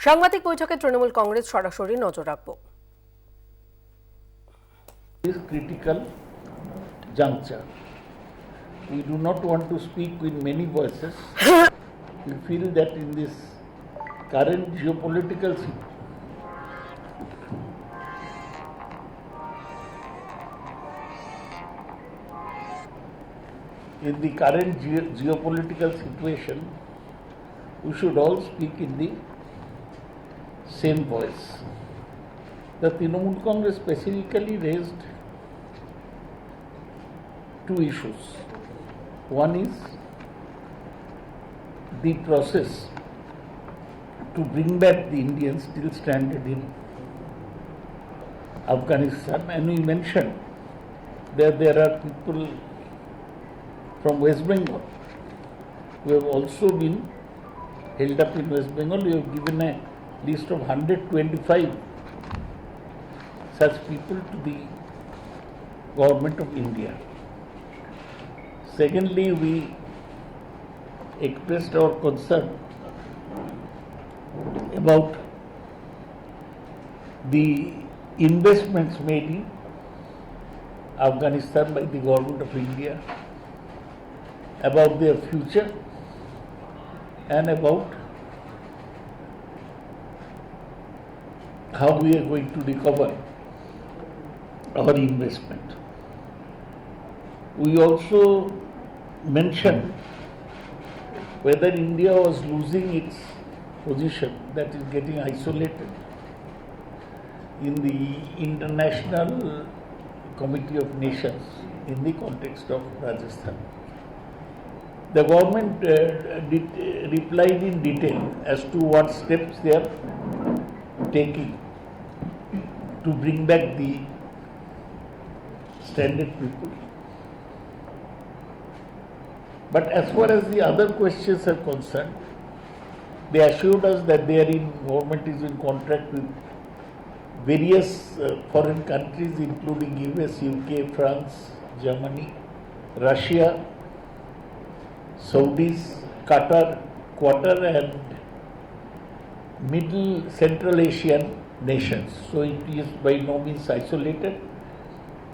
সাংবাদিক বৈঠকে তৃণমূল কংগ্রেস সরাসরি নজর রাখব। This critical juncture, we do not want to speak with many voices. We feel that in this current geopolitical situation, we should all speak in the same voice. The Trinamool Congress specifically raised two issues. One is the process to bring back the Indians still stranded in Afghanistan, and we mentioned that there are people from West Bengal who have also been held up in West Bengal. We have given a list of 125 such people to the government of India. Secondly, we expressed our concern about the investments made in Afghanistan by the government of India, about their future, and about how we are going to recover our investment. We also mentioned whether India was losing its position, that is getting isolated in the International Committee of Nations in the context of Rajasthan. The government replied in detail as to what steps they are taking to bring back the stranded people. But as far as the other questions are concerned, they assured us that government is in contact with various foreign countries including US, UK, France, Germany, Russia, Saudis, Qatar and Middle Central Asian nations. So it is by no means isolated.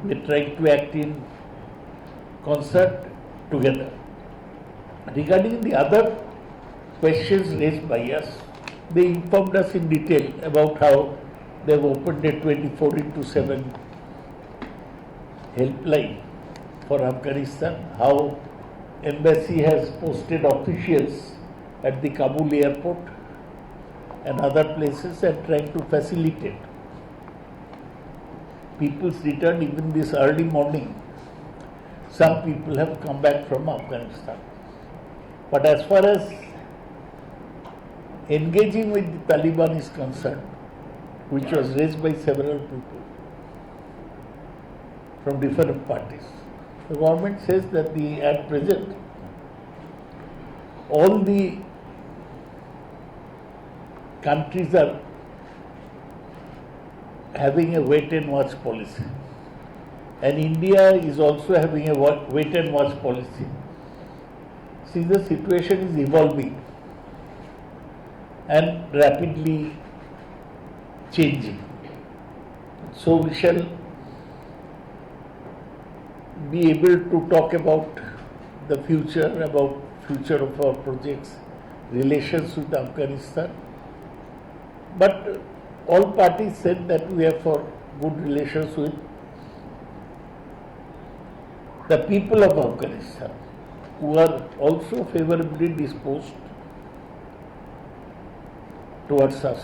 We are trying to act in concert together. Regarding the other questions raised by us, they informed us in detail about how they have opened a 24/7 helpline for Afghanistan, how embassy has posted officials at the Kabul airport and other places and trying to facilitate people's return. Even this early morning, some people have come back from Afghanistan. But as far as engaging with the Taliban is concerned, which was raised by several people from different parties, the government says that at present all the countries are having a wait and watch policy, and India is also having a wait and watch policy. See, the situation is evolving and rapidly changing. So we shall be able to talk about the future of our projects, relations with Afghanistan. But all parties said that we are for good relations with the people of Afghanistan, who are also favorably disposed towards us.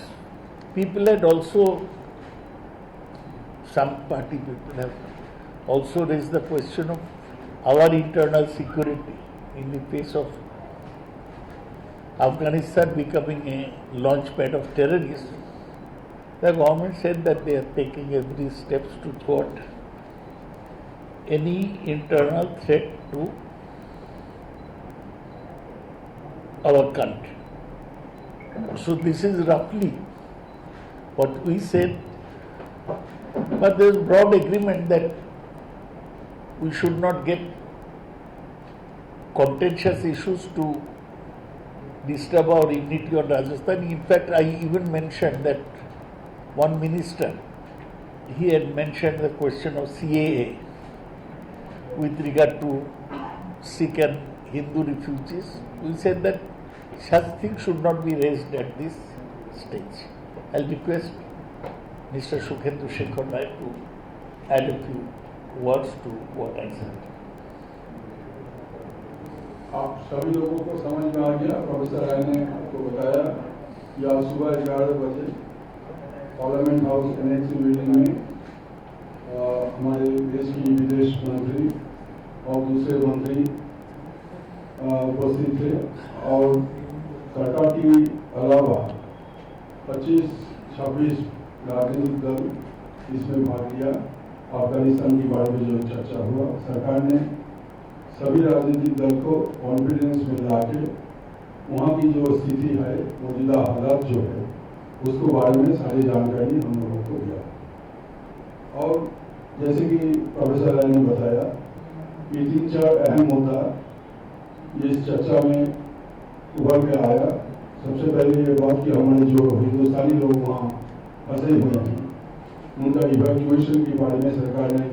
Some party people have also raised the question of our internal security in the face of Afghanistan becoming a launchpad of terrorists. The government said that they are taking every steps to thwart any internal threat to our country. So this is roughly what we said, but there is broad agreement that we should not get contentious issues to disturb our unity on Rajasthan. In fact, I even mentioned that one minister, he had mentioned the question of CAA with regard to Sikh and Hindu refugees. We said that such things should not be raised at this stage. I'll request Mr. Sukhendu Shekhar Rai to add a few words to what I said. आप सभी लोगों को समझ में आ गया। Professor राय ने आपको बताया कि आज सुबह 11 बजे पार्लियामेंट हाउस एनेक्स बिल्डिंग में हमारे देश की विदेश मंत्री और दूसरे मंत्री उपस्थित थे और सरकार के अलावा 25-26 राजनीतिक दल इसमें भाग लिया। अफगानिस्तान के बारे में जो चर्चा हुआ, सरकार ने सभी राजनीतिक दल को कॉन्फिडेंस में लाके वहाँ की जो स्थिति है, मौजूदा हालात जो है, उसको बारे में सारी जानकारी हम लोगों को दिया। और जैसे कि प्रोफेसर राय ने बताया, ये 3-4 अहम मुद्दा इस चर्चा में उभर के आया। सबसे पहले ये बात कि हमारे जो हिंदुस्तानी लोग वहाँ फंसे हुए हैं, उनका इवैक्यूएशन के बारे में सरकार ने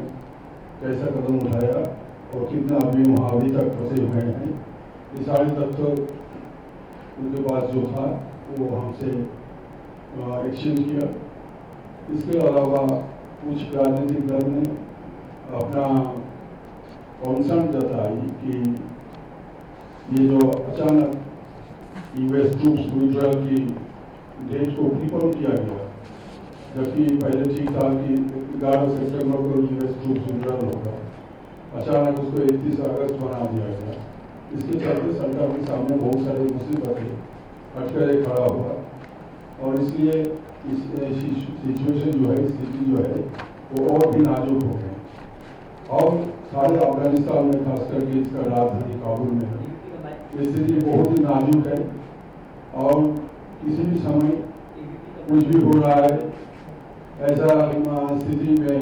कैसा कदम उठाया और कितना आदमी वहाँ अभी तक फंसे हुए हैं, ये सारे तथ्य उनके पास जो था वो हमसे एक्सचेंज किया। इसके अलावा कुछ राजनीतिक दल ने अपना कॉन्सर्न जताई कि ये जो अचानक यूएस ट्रूप्स विड्रॉल की डेट को प्रीपोन किया गया, जबकि पहले ठीक था कि 11 सितंबर को यूएस ट्रूप्स विड्रॉल होगा, अचानक उसको 31 अगस्त बना दिया गया। इसके चलते सरकार के सामने बहुत सारी मुसीबतें अटकलें खड़ा हुआ और इसलिए इस सिचुएशन जो है, स्थिति जो है, वो और भी नाजुक हो गई। और सारे अफगानिस्तान में, खास करके इसका राजधानी काबुल में स्थिति बहुत ही नाजुक है और किसी भी समय कुछ भी हो रहा है। ऐसा स्थिति में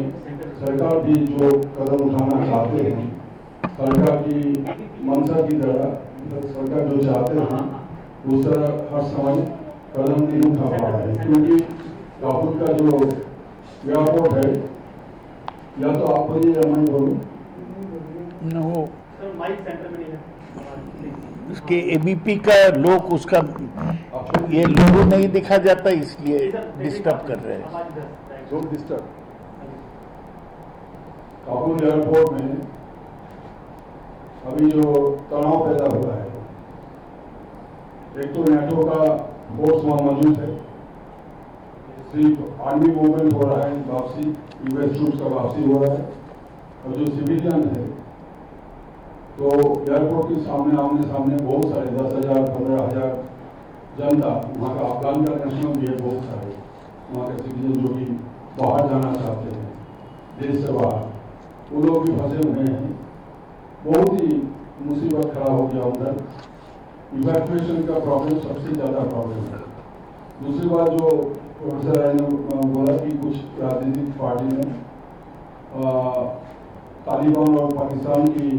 सरकार भी जो कदम उठाना चाहते हैं, सरकार की मंशा की तरह सरकार जो चाहते हैं उस तरह हर समय कदम नहीं उठा पा रहे हैं, क्योंकि काबुल का जो एयरपोर्ट है, या तो आप बोलिए या मैं बोलूँ, उसके एबीपी का लोग उसका ये लोगो नहीं दिखा जाता, इसलिए डिस्टर्ब कर रहे हैं। काबुल एयरपोर्ट में अभी जो तनाव पैदा हुआ है, एक तो नेटो का फोर्स वहाँ मौजूद है, सिर्फ आर्मी मूवमेंट हो रहा है, वापसी यूएस ट्रूप्स का वापसी हो रहा है, और जो सिविलियन है तो एयरपोर्ट के सामने आमने सामने बहुत सारे 10,000 15,000 जनता, वहाँ का अफगान का नेशनल भी है, बहुत सारे वहाँ के सिटीजन जो भी बाहर जाना चाहते हैं देश से बाहर, वो लोग भी फंसे हुए हैं। बहुत ही मुसीबत खड़ा हो गया उधर। इवैक्यूएशन का प्रॉब्लम सबसे ज़्यादा प्रॉब्लम है। दूसरी बात जो प्रोफेसर राय ने बोला कि कुछ राजनीतिक पार्टी ने तालिबान और पाकिस्तान की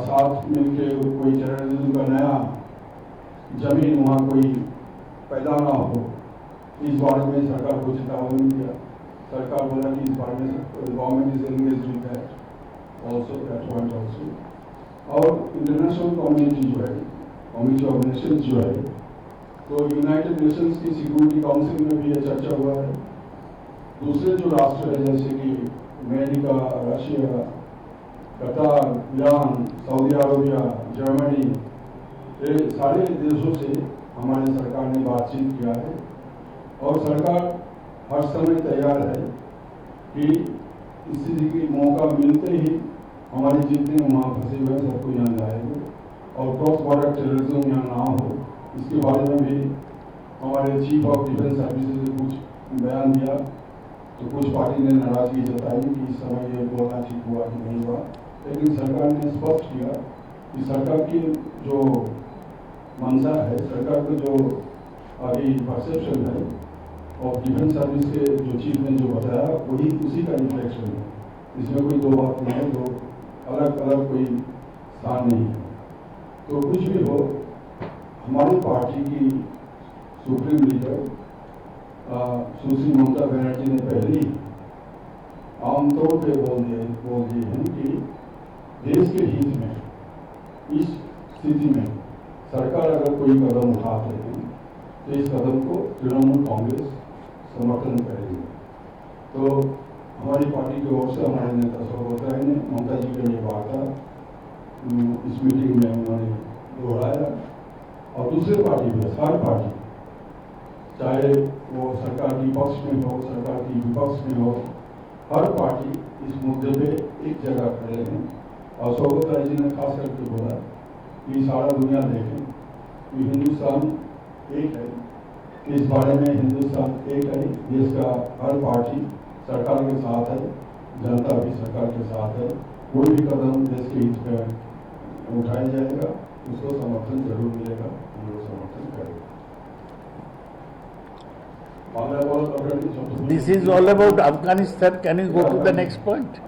साथ मिलकर कोई टेररिज्म का नया जमीन वहाँ कोई पैदा ना हो, इस बारे में सरकार को चेतावनी दिया। सरकार बोला कि इस बारे में government is engaged with that also, that point also. और इंटरनेशनल कम्युनिटी जो है, कम्युनिटी ऑफ नेशंस जो है, तो यूनाइटेड नेशंस की सिक्योरिटी काउंसिल में भी ये चर्चा हुआ है। दूसरे जो राष्ट्र है जैसे कि अमेरिका, रशिया, कतार, ईरान, सऊदी अरबिया, जर्मनी, ये सारे देशों से हमारी सरकार ने बातचीत किया है और सरकार हर समय तैयार है कि स्थिति की मौका मिलते ही हमारे जितने वहाँ फंसे हुए हैं सबको यहाँ लाएंगे और क्रॉस बॉर्डर टेररिज्म यहाँ ना हो, इसके बारे में भी हमारे चीफ ऑफ डिफेंस सर्विसेज ने कुछ बयान दिया। तो कुछ पार्टी ने नाराजगी जताई कि इस समय ये बोलना ठीक हुआ कि नहीं हुआ, लेकिन सरकार ने स्पष्ट किया कि सरकार की जो मंशा है, सरकार का जो अभी परसेप्शन है और डिफेंस सर्विस के जो चीफ ने जो बताया वही उसी का रिफ्लेक्शन है। इसमें कोई दो बात नहीं है, दो अलग अलग कोई स्थान नहीं है। तो कुछ भी हो, हमारी पार्टी की सुप्रीम लीडर सुश्री ममता बनर्जी ने पहले ही आमतौर पे बोल दिए हैं कि देश के हित में इस स्थिति में सरकार अगर कोई कदम उठाते हैं तो इस कदम को तृणमूल कांग्रेस समर्थन करेगी। तो हमारी पार्टी की ओर से हमारे नेता सौगत राय ने ममता जी का ये वार्ता इस मीटिंग में उन्होंने दोहराया। और दूसरी पार्टी भी, सारी पार्टी, चाहे वो सरकार की पक्ष में हो, सरकार की विपक्ष में हो, हर पार्टी इस मुद्दे पे एक जगह खड़े हैं। और सौगत राय जी ने खास करके बोला कि सारा दुनिया देखें कि हिंदुस्तान एक है, इस बारे में हिंदुस्तान एक है, देश का हर पार्टी सरकार के साथ है, जनता भी सरकार के साथ है। कोई भी कदम देश के हित में उठाया जाएगा उसको समर्थन जरूर मिलेगा, हम लोग समर्थन करेंगे। This is all about Afghanistan. Can you go to the next point?